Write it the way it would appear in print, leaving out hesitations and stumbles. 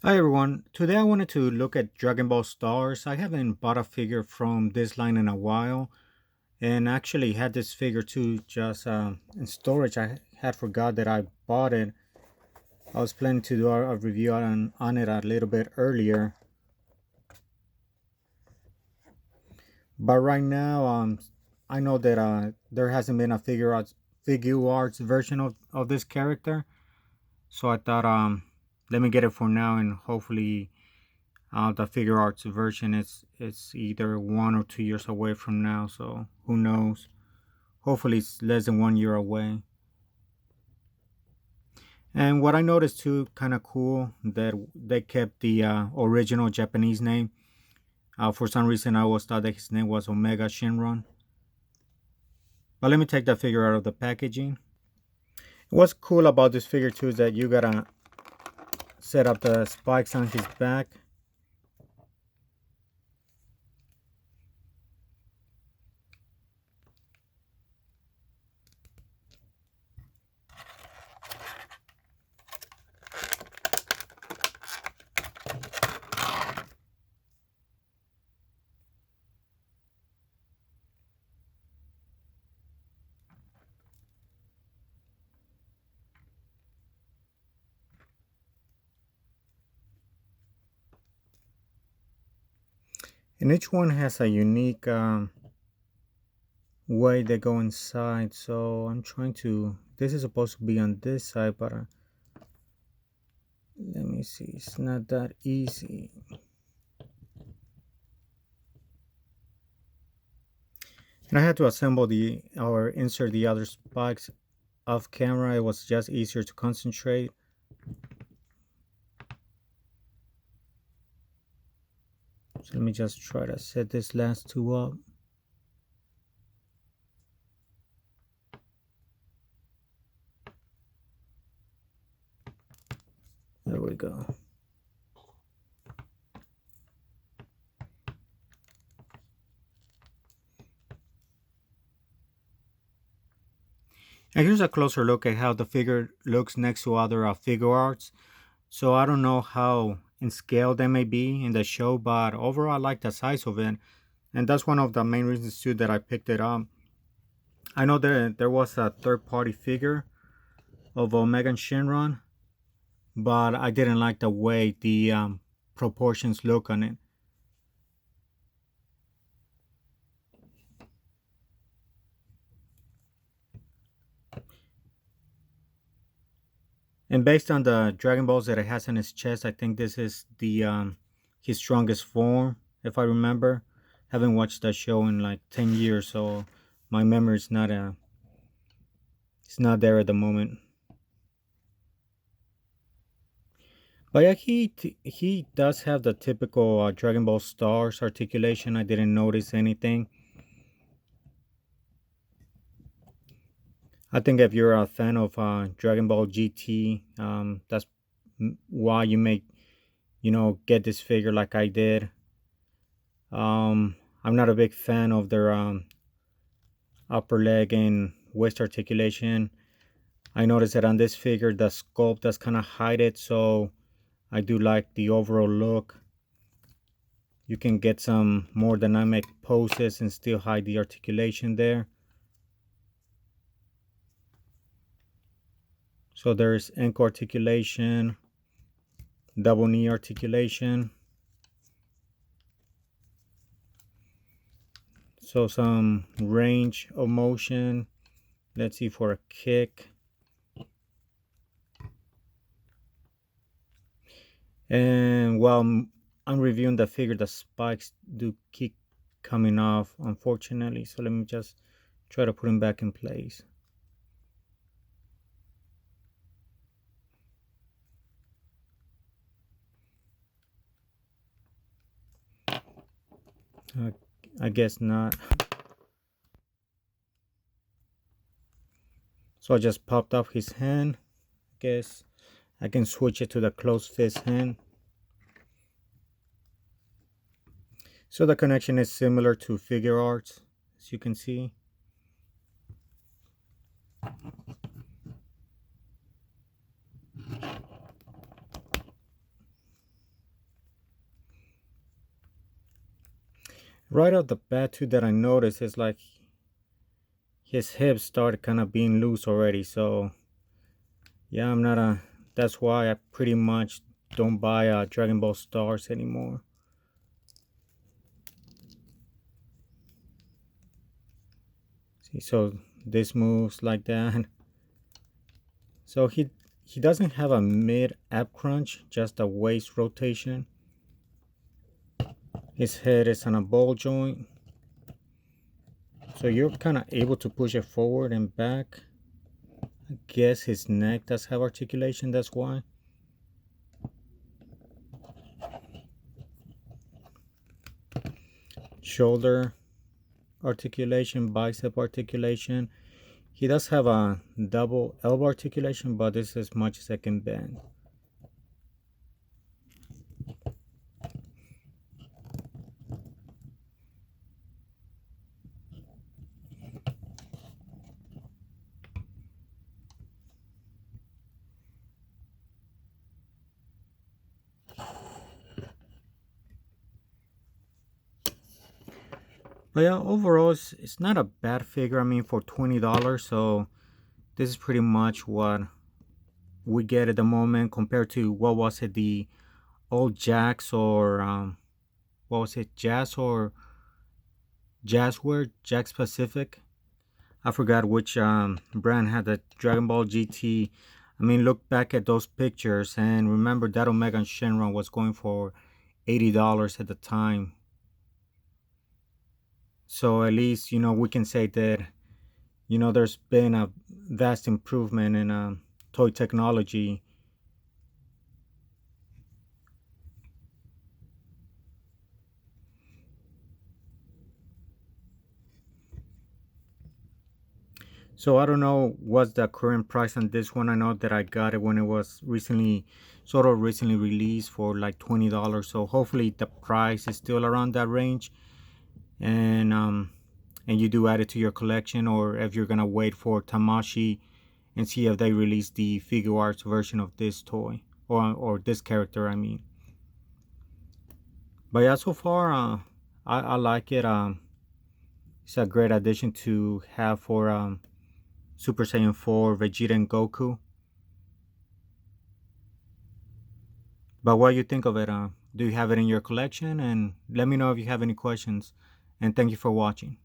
Hi everyone. Today I wanted to look at Dragon Ball Stars. I haven't bought a figure from this line in a while, and actually had this figure too just in storage. I had forgot that I bought it. I was planning to do a review on it a little bit earlier, but right now I know that there hasn't been a figure arts version of this character, so I thought let me get it for now and hopefully the figure arts version is it's either 1 or 2 years away from now, so who knows? Hopefully, it's less than 1 year away. And what I noticed too, kind of cool, that they kept the original Japanese name. For some reason, I always thought that his name was Omega Shenron. But let me take that figure out of the packaging. What's cool about this figure too is that you gotta set up the spikes on his back. And each one has a unique way they go inside. So I'm trying to. This is supposed to be on this side, but let me see. It's not that easy. And I had to assemble the or insert the other spikes off camera. It was just easier to concentrate. So let me just try to set this last two up. There we go. And here's a closer look at how the figure looks next to other figure arts. So I don't know how in scale they may be in the show, but overall I like the size of it. And that's one of the main reasons too that I picked it up. I know that there was a third party figure of Omega and Shenron, but I didn't like the way the proportions look on it. And based on the Dragon Balls that it has on his chest, I think this is the his strongest form, if I remember. Haven't watched that show in like 10 years, so my memory is not it's not there at the moment. But yeah, he does have the typical Dragon Ball Stars articulation. I didn't notice anything. I think if you're a fan of Dragon Ball GT, that's why you may get this figure like I did. I'm not a big fan of their upper leg and waist articulation. I noticed that on this figure, the sculpt does kind of hide it, so I do like the overall look. You can get some more dynamic poses and still hide the articulation there. So there's ankle articulation, double knee articulation. So some range of motion. Let's see for a kick. And while I'm reviewing the figure, the spikes do keep coming off, unfortunately. So let me just try to put them back in place. Uh, I guess not. So I just popped off his hand. Guess I can switch it to the closed fist hand. So the connection is similar to figure arts, as you can see. Right off the bat too that I noticed is like his hips started kind of being loose already. So yeah, I'm not a. That's why I pretty much don't buy Dragon Ball Stars anymore. See, so this moves like that. So he doesn't have a mid ab crunch, just a waist rotation. His head is on a ball joint, so you're kind of able to push it forward and back. I guess his neck does have articulation. That's why. Shoulder articulation, bicep articulation. He does have a double elbow articulation, but this is as much as I can bend. But yeah, overall, it's not a bad figure. I mean, for $20, so this is pretty much what we get at the moment compared to what was it, the old Jacks or what was it, Jazz or Jazzware, Jack Pacific. I forgot which brand had the Dragon Ball GT. I mean, look back at those pictures and remember that Omega Shenron was going for $80 at the time. So at least we can say that there's been a vast improvement in toy technology. So I don't know what's the current price on this one. I know that I got it when it was recently released for like $20. So hopefully the price is still around that range, and you do add it to your collection, or if you're gonna wait for Tamashi and see if they release the figure arts version of this toy or this character. I mean, but yeah, so far I like it. It's a great addition to have for Super Saiyan 4, Vegeta, and Goku. But what do you think of it? Do you have it in your collection? And let me know if you have any questions. And thank you for watching.